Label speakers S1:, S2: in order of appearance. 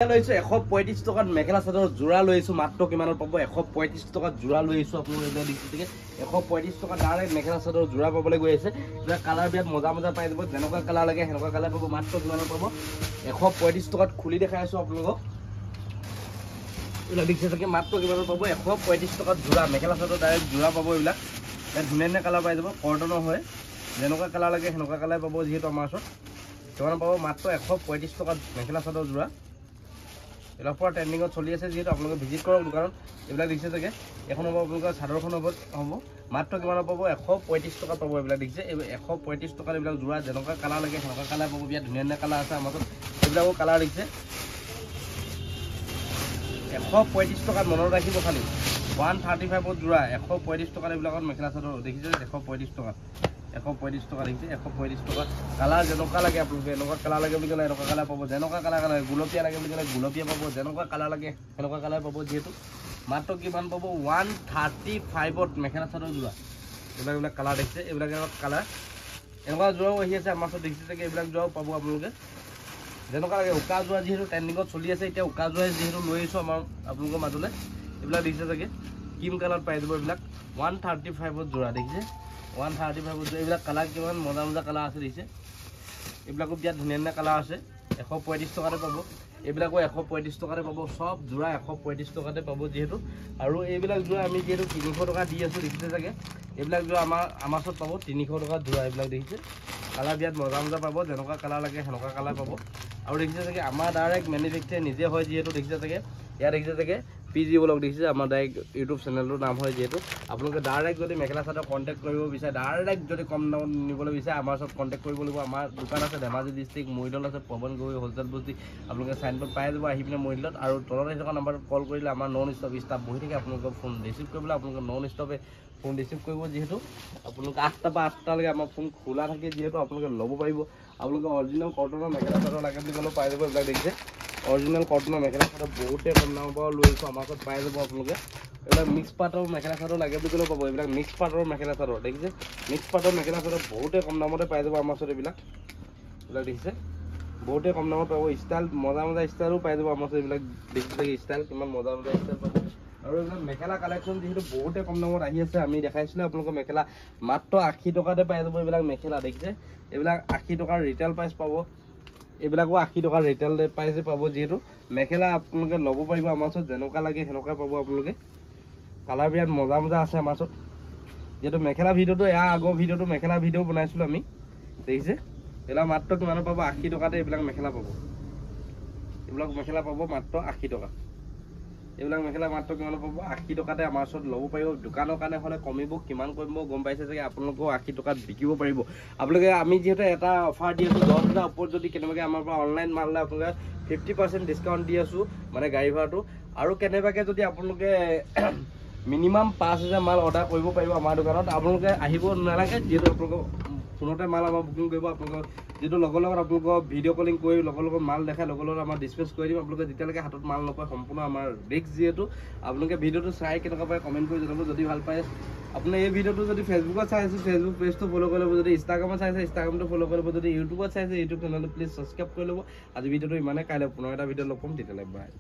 S1: লৈছো 135 টকাত মেখেলা চাদৰ জোৰা লৈছো মাত্ৰ কিমানত পাব 135 টকাত জোৰা লৈছো আপোনালোকে এটা দেখিছে 135 টকা ডাইৰেক্ট মেখেলা চাদৰ জোৰা পাবলৈ গৈ আছে এটা কালাৰ বিয়াত মজা মজা পাই যাব যেনেকুৱা কালাৰ লাগে হেনেকুৱা কালাৰ পাব মাত্ৰ কিমানত পাব 135 টকাত খুলি দেখাই আছো আপোনালোকক এটা দেখিছে মাত্ৰ কিমানত পাব 135 টকাত জোৰা মেখেলা চাদৰ ডাইৰেক্ট জোৰা পাব এইবিলাক এটা ধুনীয়া কালাৰ পাই যাব কটনৰ হয় যেনেকুৱা কালাৰ লাগে হেনেকুৱা কালাৰ পাব যেহেতু আমাৰ ওচৰত কিমান পাব মাত্ৰ 135 টকাত মেখেলা চাদৰ জোৰা এলা পুৰা ট্ৰেন্ডিংত চলি আছে যেহেতু আপোনালোকে ভিজিট কৰক দোকানত এইবিলাক দেখিছে চাগে এখন হ'ব আপোনালোকৰ চাদৰখন হ'ব মাত্ৰ কিমান পাব 135 টকা পাব এইবিলাক দেখিছে 135 টকা এইবিলাক জোৰা যেনেকুৱা কালাৰ লাগে হেনেকুৱা কালাৰ পাব বিয়া ধুনীয়া কালাৰ আছে আমাৰ এইবিলাকো কালাৰ দেখিছে 135 টকা মনত ৰাখিব খালি 135 জোৰা 135 টকা এইবিলাকত মেখেলা চাদৰ দেখিছে 135 টকা 135 টকা দেখিছে 135 টকা কালাৰ যেনেকুৱা লাগে আপোনালোকে এনেকুৱা কালাৰ লাগে বুলি ক'লে এনেকুৱা কালাৰ পাব যেনেকুৱা কালাৰ লাগে গুলপীয়া লাগে বুলি ক'লে গুলপীয়া পাব যেনেকুৱা কালাৰ লাগে এনেকুৱা কালাৰ পাব যেহেতু মাত্ৰ কিমান পাব 135ত মেখেলা চাদৰ জোৰা এইবিলাক কালাৰ দেখিছে এইবিলাক কালাৰ এনেকুৱা জোৰাও আহি আছে আমাৰ ওচৰত দেখিছে চাগে এইবিলাক জোৰাও পাব আপোনালোকে যেনেকুৱা লাগে উকা জোৰা যিহেতু ট্ৰেন্ডিংত চলি আছে এতিয়া উকা জোৰা যিহেতু লৈ আহিছোঁ আমাৰ আপোনালোকৰ মাজলৈ এইবিলাক দেখিছে চাগে ক্ৰীম কালাৰ পাই যাব এইবিলাক 135ত জোৰা দেখিছে 135 এইবিলাক কালাৰ কিমান মজা মজা কালাৰ আছে দেখিছে এইবিলাকো বিয়াত ধুনীয়া কালাৰ আছে 135 টকাতে পাব এইবিলাকো 135 টকাতে পাব সব জোৰা 135 টকাতে পাব যেহেতু আৰু এইবিলাক জোৰা আমি যেহেতু 300 টকা দি আছো দেখিছে চাগে এইবিলাক জোৰা আমাৰ ওচৰত পাব 300 টকা জোৰা এইবিলাক দেখিছে কালাৰ বিয়াত মজা মজা পাব যেনেকুৱা কালাৰ লাগে হেনেকুৱা কালাৰ পাব আৰু দেখিছে চাগে আমাৰ ডাইৰেক্ট মেনুফেকচাৰ নিজে হয় যেহেতু দেখিছে চাগে ইয়াত দেখিছে চাগে পিজি ব্লগ দেখিছে আমাৰ ডাইৰেক্ট ইউটিউব চেনেলটোৰ নাম হয় যেহেতু আপোনালোকে ডাইৰেক্ট যদি মেখেলা চাদৰ কণ্টেক্ট কৰিব বিচাৰে ডাইৰেক্ট যদি কম দামত নিবলৈ বিচাৰে আমাৰ ওচৰত কণ্টেক্ট কৰিব লাগিব আমাৰ দোকান আছে ধেমাজি ডিষ্ট্ৰিক্ট মৰিদল আছে পৱন গগৈ হোলচেল বস্তি আপোনালোকে চাইনবোৰ্ড পাই যাব আহি পিনে মৰিদলত আৰু তলত থকা নাম্বাৰত কল কৰিলে আমাৰ নন ষ্টপ ষ্টাফ বহি থাকে আপোনালোকৰ ফোন ৰিচিভ কৰিবলৈ আপোনালোকে নন ষ্টপে ফোন ৰিচিভ কৰিব যিহেতু আপোনালোকে 8টা পৰা 8টালৈকে আমাৰ ফোন খোলা থাকে যিহেতু আপোনালোকে ল'ব পাৰিব আপোনালোকে অৰিজিনেল কটনৰ মেখেলা চাদৰ লাগে বুলি ক'লেও পাই যাব এইবিলাক দেখিছে অৰিজিনেল কটনৰ মেখেলা চাদৰ বহুতে কম দামৰ পৰা লৈ আহিছোঁ আমাৰ ওচৰত পাই যাব আপোনালোকে এইবিলাক মিক্স পাটৰ মেখেলা চাদৰ লাগে বুলি ক'লেও পাব এইবিলাক মিক্স পাটৰ মেখেলা চাদৰ দেখিছে মিক্স পাটৰ মেখেলা চাদৰ বহুতে কম দামতে পাই যাব আমাৰ ওচৰত এইবিলাক দেখিছে বহুতে কম দামত পাব ষ্টাইল মজা মজা ষ্টাইলো পাই যাব আমাৰ ওচৰত এইবিলাক দেখিছে ষ্টাইল কিমান মজা মজা ষ্টাইল পাব আৰু এইবিলাক মেখেলা কালেকশ্যন যিহেতু বহুতে কম দামত আহি আছে আমি দেখাইছিলোঁ আপোনালোকৰ মেখেলা মাত্ৰ 80 টকাতে পাই যাব এইবিলাক মেখেলা দেখিছে এইবিলাক 80 টকাৰ ৰিটেইল প্ৰাইচ পাব এইবিলাকো 80 টকাৰ ৰিটেইল প্ৰাইচে পাব যেহেতু মেখেলা আপোনালোকে ল'ব পাৰিব আমাৰ ওচৰত যেনেকুৱা লাগে সেনেকুৱা পাব আপোনালোকে কালাৰ বিয়াত মজা মজা আছে আমাৰ ওচৰত যেহেতু মেখেলা ভিডিঅ'টো ইয়াৰ আগৰ ভিডিঅ'টো মেখেলা ভিডিঅ' বনাইছিলোঁ আমি দেখিছে এইবিলাক মাত্ৰ কিমানত পাব 80 টকাতে এইবিলাক মেখেলা পাব এইবিলাক মেখেলা পাব মাত্ৰ 80 টকা এইবিলাক মেখেলা মাত্ৰ কিমানত পাব 80 টকাতে আমাৰ ওচৰত ল'ব পাৰিব দোকানৰ কাৰণে হ'লে কমিব কিমান কমিব গম পাইছে চাগে আপোনালোকেও 80 টকাত বিকিব পাৰিব আপোনালোকে আমি যিহেতু এটা অফাৰ দি আছোঁ 10,000 ওপৰত যদি কেনেবাকৈ আমাৰ পৰা অনলাইন মাল লয় আপোনালোকে 50% ডিছকাউণ্ট দি আছোঁ মানে গাড়ী ভাড়াটো আৰু কেনেবাকৈ যদি আপোনালোকে মিনিমাম 5,000 মাল অৰ্ডাৰ কৰিব পাৰিব আমাৰ দোকানত আপোনালোকে আহিব নালাগে যিহেতু আপোনালোকৰ ফোনতে মাল আমাৰ বুকিং কৰিব আপোনালোকৰ যেহেতু লগৰ লগত আপোনালোকৰ ভিডিঅ' কলিং কৰি লগৰ লগত মাল দেখাই লগৰ লগত আমাৰ ডিছপেচ কৰি দিম আপোনালোকে যেতিয়ালৈকে হাতত মাল নপায় সম্পূৰ্ণ আমাৰ ৰিস্ক যিহেতু আপোনালোকে ভিডিঅ'টো চাই কেনেকুৱা পায় কমেণ্ট কৰি জনাব যদি ভাল পায় আপুনি এই ভিডিঅ'টো যদি ফেচবুকত চাইছে ফেচবুক পেজটো ফ'ল' কৰি ল'ব যদি ইনষ্টাগ্ৰামত চাইছে ইনষ্টাগ্ৰামটো ফ'ল' কৰি ল'ব যদি ইউটিউবত চাইছে ইউটিউব চেনেলটো প্লিজ ছাবস্ক্ৰাইব কৰি ল'ব আজি ভিডিঅ'টো ইমানে কাইলৈ পুনৰ এটা ভিডিঅ' লগ পাম তেতিয়ালৈ বাই